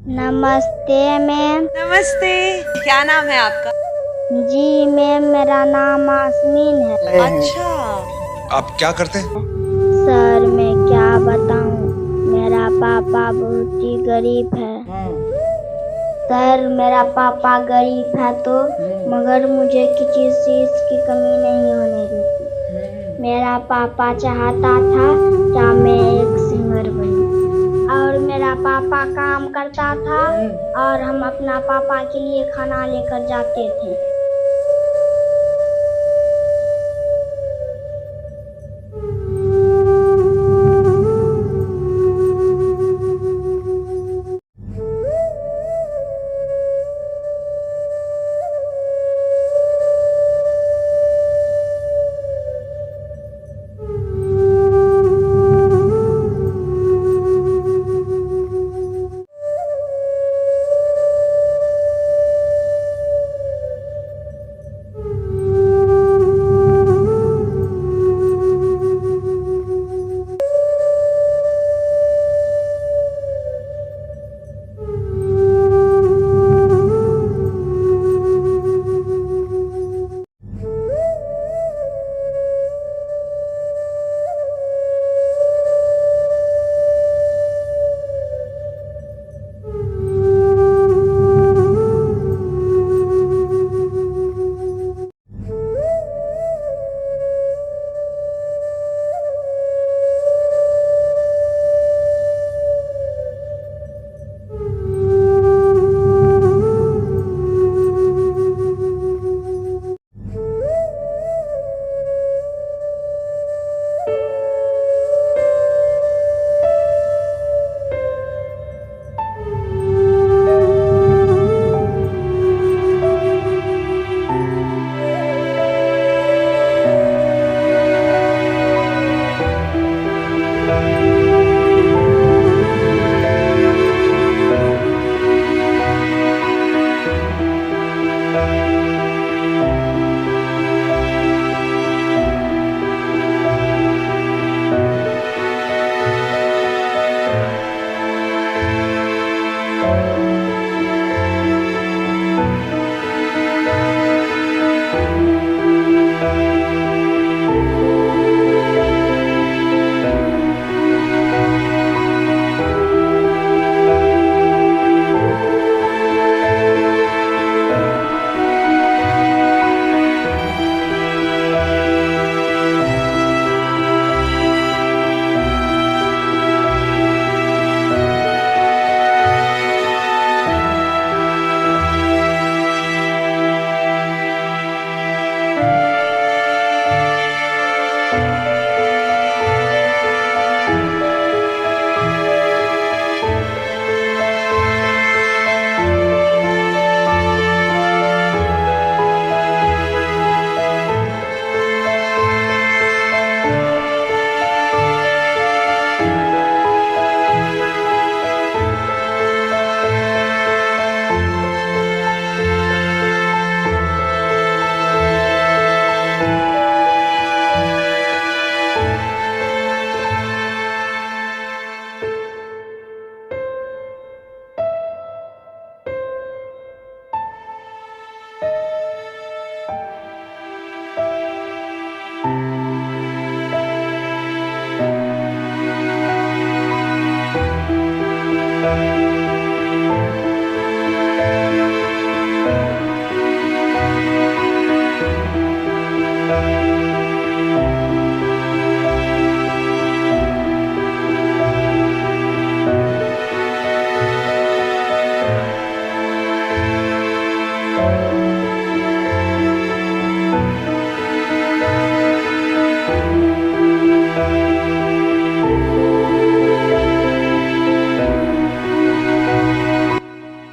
नमस्ते मैम। नमस्ते। क्या नाम है आपका? जी मैम, मेरा नाम आसमीन है। अच्छा। आप क्या करते हैं? सर मैं क्या बताऊं, मेरा पापा बहुत ही गरीब है। सर मेरा पापा गरीब है तो मगर मुझे किसी चीज की कमी नहीं होने देती। मेरा पापा चाहता था कि मैं एक सिंगर बनूं और मेरा पापा काम करता था और हम अपना पापा के लिए खाना लेकर जाते थे।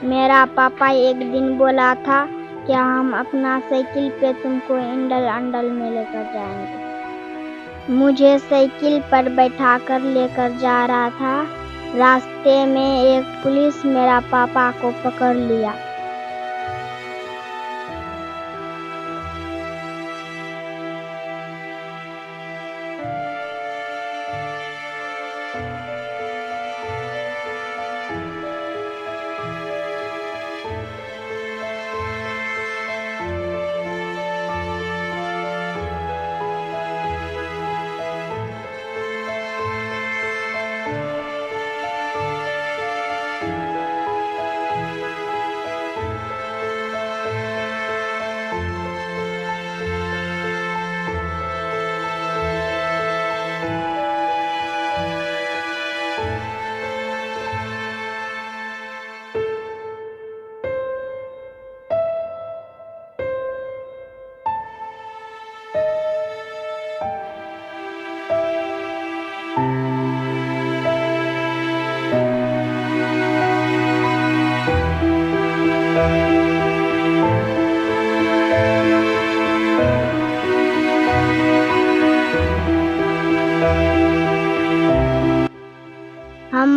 मेरा पापा एक दिन बोला था कि हम अपना साइकिल पे तुमको इंडल अंडल में लेकर जाएंगे। मुझे साइकिल पर बैठा कर लेकर जा रहा था। रास्ते में एक पुलिस मेरा पापा को पकड़ लिया।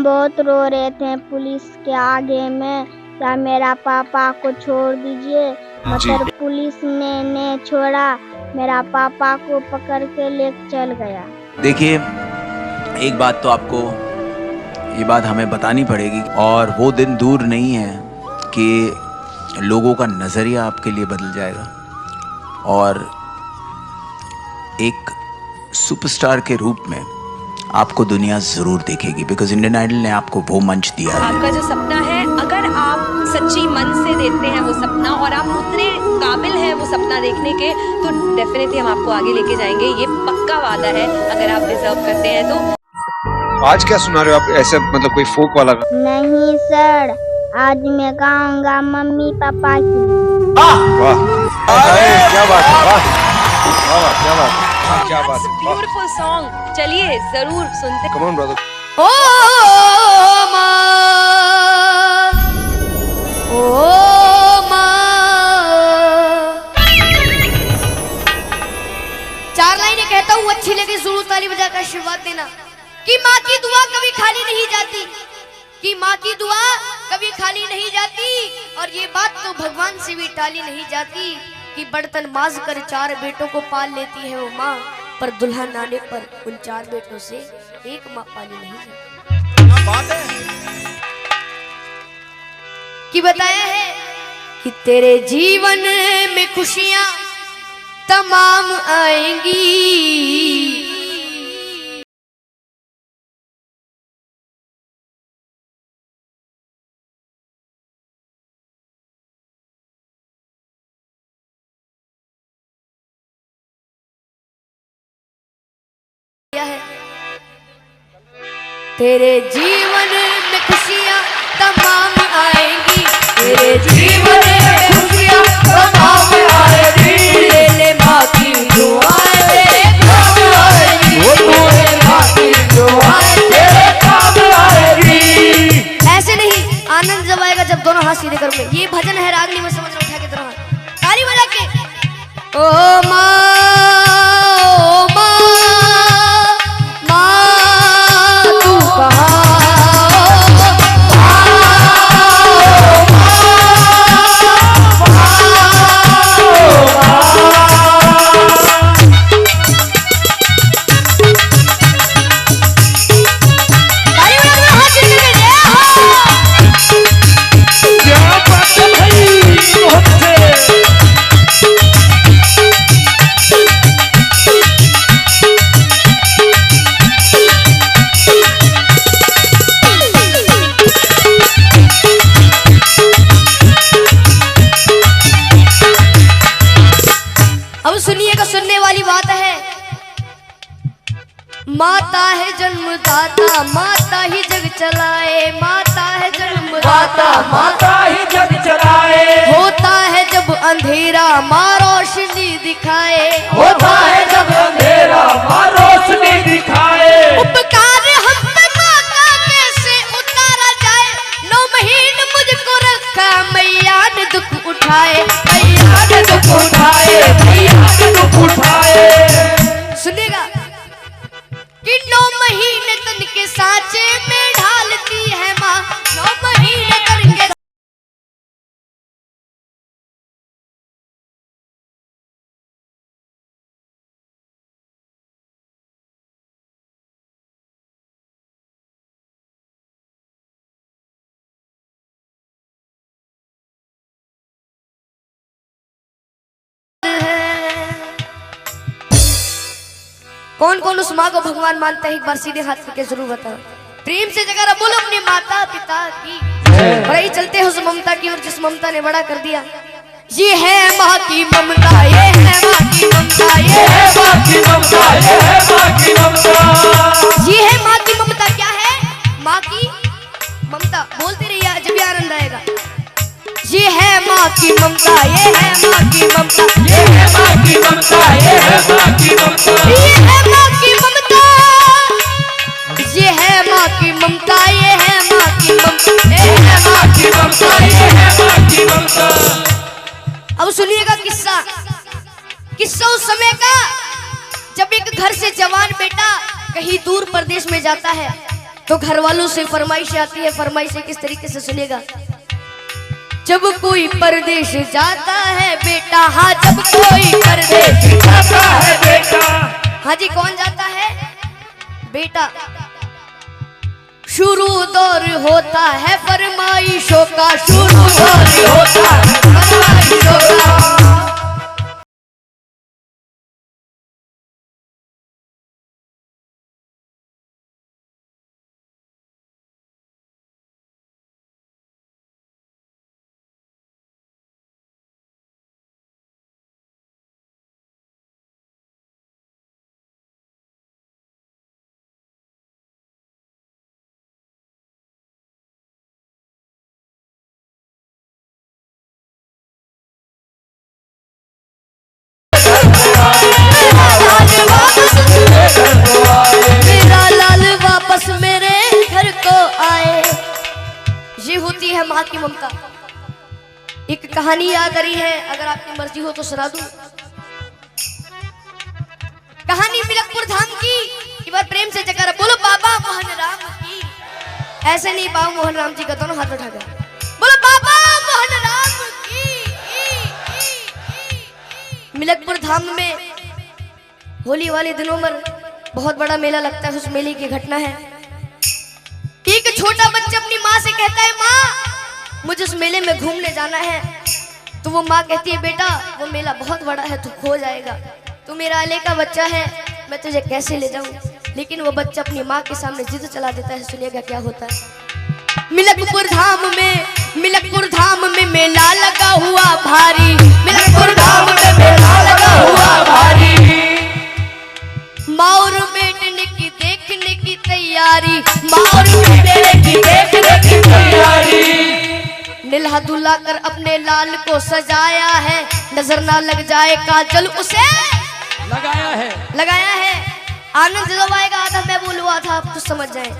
बहुत रो रहे थे पुलिस के आगे में, क्या मेरा पापा को छोड़ दीजिए, मगर पुलिस ने छोड़ा, मेरा पापा को पकड़ के ले चल गया। देखिए, एक बात तो आपको ये बात हमें बतानी पड़ेगी, और वो दिन दूर नहीं है कि लोगों का नज़रिया आपके लिए बदल जाएगा और एक सुपरस्टार के रूप में आपको दुनिया ज़रूर देखेगी, बिकॉज इंडियन आइडल ने आपको वो मंच दिया है। आपका जो सपना है, अगर आप सच्ची मन से देखते हैं वो सपना और आप उतने काबिल हैं वो सपना देखने के, तो डेफिनेटली हम आपको आगे लेके जाएंगे, ये पक्का वादा है, अगर आप डिजर्व करते हैं तो। आज क्या सुना रहे हो आप, ऐसे मतलब कोई फोक वाला? नहीं सर, आज मैं गाऊंगा मम्मी पापा की। वाह, क्या बात है, वाह, क्या बात है, क्या बात है, ब्यूटीफुल सॉन्ग, चलिए जरूर सुनते। Come on brother. ओ माँ, ओ माँ। 4 लाइनें कहता हूँ, अच्छी लगी जरूर ताली बजाकर आशीर्वाद देना। कि माँ की दुआ कभी खाली नहीं जाती, कि माँ की दुआ कभी खाली नहीं जाती, और ये बात तो भगवान से भी टाली नहीं जाती कि बर्तन माज कर 4 बेटों को पाल लेती है वो माँ, पर दुल्हन आने पर उन 4 बेटों से एक माँ पाली नहीं जाती। क्या बात है कि बताया है कि तेरे जीवन में खुशियां तमाम आएंगी, है तेरे जीवन में खुशियां तमाम आएंगी, तेरे जीवन में खुशियां तमाम आएंगी, ले ले माँ की दुआएं तेरे काम आएंगी, ले माँ की दुआएं तेरे काम आएंगी। ऐसे नहीं, आनंद जब आएगा जब दोनों हाथ सीधे करोगे। ये भजन है रागनी में, समझ लो, उठा के तरह ताली बजा के। ओ माँ, ओ माँ, सुनने वाली बात है। माता है जन्मदाता, माता ही जग चलाए, माता है जन्मदाता, माता ही जग चलाए। होता है जब अंधेरा माँ रोशनी दिखाए, होता है जब अंधेरा माँ रोशनी दिखाए। उपकार हम पे माँ का कैसे उतारा जाए, 9 महीने मुझको रखा मैया ने दुख उठाए, मैया ने दुख उठाए, मैया ने दुख उठाए। सुनेगा कि 9 महीने तन के सांचे में ढालती है माँ, 9 महीने तन के। कौन कौन उस माँ को भगवान मानता है, एक बार सीधे हाथ करके जरूर बताओ। प्रेम से जगह बोलो अपने माता पिता की, बड़ाई चलते हो उस ममता की, और जिस ममता ने बड़ा कर दिया। ये है माँ की ममता, ये है माँ की ममता, ये है माँ की ममता, ये है माँ की ममता। ये है माँ की ममता। क्या है माँ की ममता? बोलते रहिए जब भी आनंद आएगा। ये है माँ की ममता, ये है माँ की ममता, ये है माँ की ममता, ये है माँ की ममता, ये है माँ की ममता, ये है माँ की ममता, ये है माँ की ममता, ये है माँ की ममता, ये है माँ की ममता। अब सुनिएगा किस्सा। किस्सा उस समय का जब एक घर से जवान बेटा कहीं दूर प्रदेश में जाता है, तो घर वालों से फरमाइश आती है। फरमाइश किस तरीके से सुनिएगा। जब कोई परदेश जाता है बेटा, हाँ जब कोई परदेश जाता है बेटा, हाँ जी कौन जाता है बेटा, शुरू दौर होता है फरमाइशों का, शुरू दौर होता है फरमाइशों का। मेरा लाल वापस मेरे घर को आए। ये होती है माँ की ममता। एक कहानी याद आ रही है, अगर आपकी मर्जी हो तो सुना दूं। कहानी मिलकपुर धाम की। एक बार प्रेम से जगह बोलो बाबा मोहन राम की। ऐसे नहीं, बाबा मोहन राम जी का दोनों हाथ उठाकर बोलो बाबा मोहन राम की। मिलकपुर धाम में होली वाले दिनों में बहुत बड़ा मेला लगता है। उस मेले की घटना है, एक छोटा बच्चा अपनी माँ से कहता है माँ मुझे उस मेले में घूमने जाना है। तो वो माँ कहती है बेटा वो मेला बहुत बड़ा है, तू खो जाएगा, तू मेरा अले का बच्चा है, मैं तुझे कैसे ले जाऊं। लेकिन वो बच्चा अपनी माँ के सामने जिद चला देता है। सुनिएगा क्या होता है। मिलकपुर धाम में मेला लगा हुआ भारी, मिलकपुर धाम में मेला लगा हुआ भारी। माँ और बेटे ने की देखने की तैयारी, माँ और बेटे ने की देखने की तैयारी। नीला दुला कर अपने लाल को सजाया है, नजर ना लग जाए काजल उसे लगाया है। आनंद जब आएगा आधा मैं बोलूआ था, आप तो समझ जाए।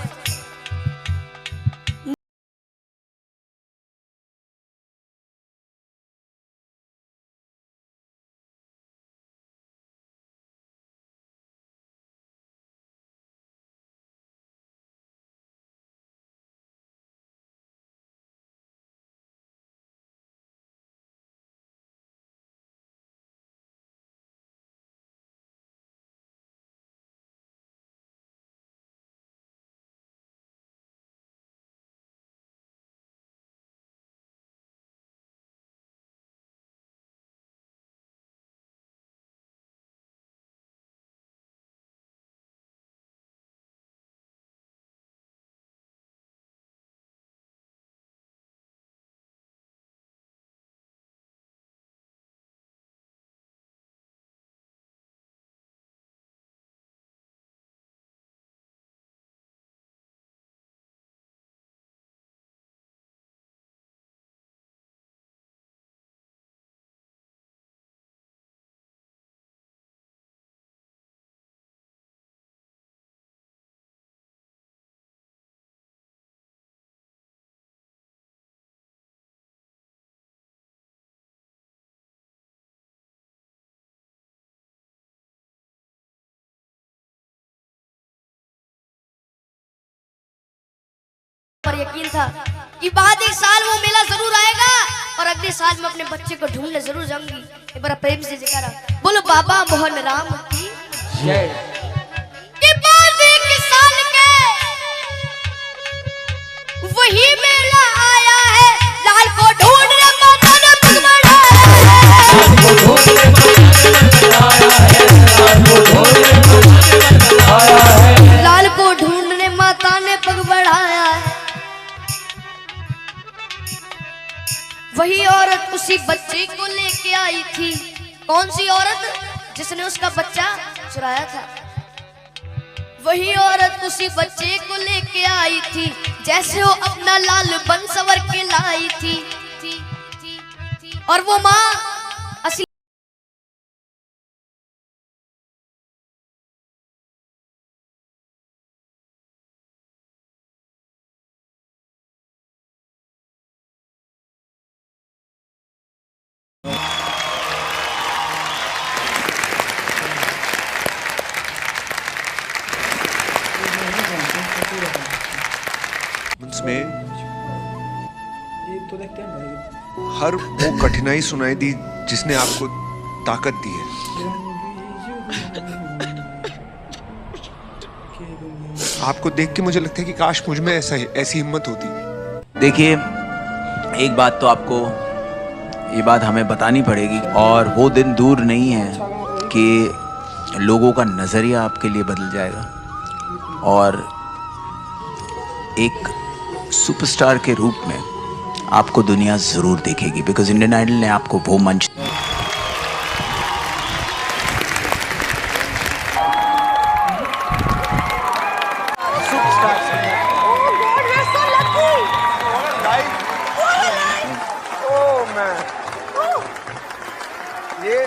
पर यकीन था कि बाद एक साल वो मेला जरूर आएगा और अगले साल मैं अपने बच्चे को ढूंढने जरूर जाऊंगी। एक बार प्रेम से जयकारा बोलो बाबा मोहन राम की जय। कि बाद एक साल के वही मेला आया है, लाल को ढूंढने माता ने पग बढ़ाया है, लाल को ढूंढने माता ने पग बढ़ाया है। वही औरत उसी बच्चे को लेके आई थी। कौन सी औरत? जिसने उसका बच्चा चुराया था। वही औरत उसी बच्चे को लेके आई थी, जैसे वो अपना लाल बन सवर के लाई थी। और वो माँ असली उसमें हर वो कठिनाई सुनाई दी जिसने आपको ताकत दी है। आपको देख के मुझे लगता है कि काश मुझ में ऐसी हिम्मत होती। देखिए, एक बात तो आपको ये बात हमें बतानी पड़ेगी, और वो दिन दूर नहीं है कि लोगों का नज़रिया आपके लिए बदल जाएगा और एक सुपरस्टार के रूप में आपको दुनिया ज़रूर देखेगी, बिकॉज इंडियन आइडल ने आपको वो मंच ये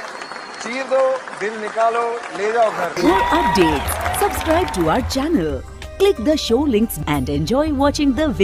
चीर दो, दिल निकालो, ले जाओ घर। For updates, subscribe to our channel, click the show links and enjoy watching the video.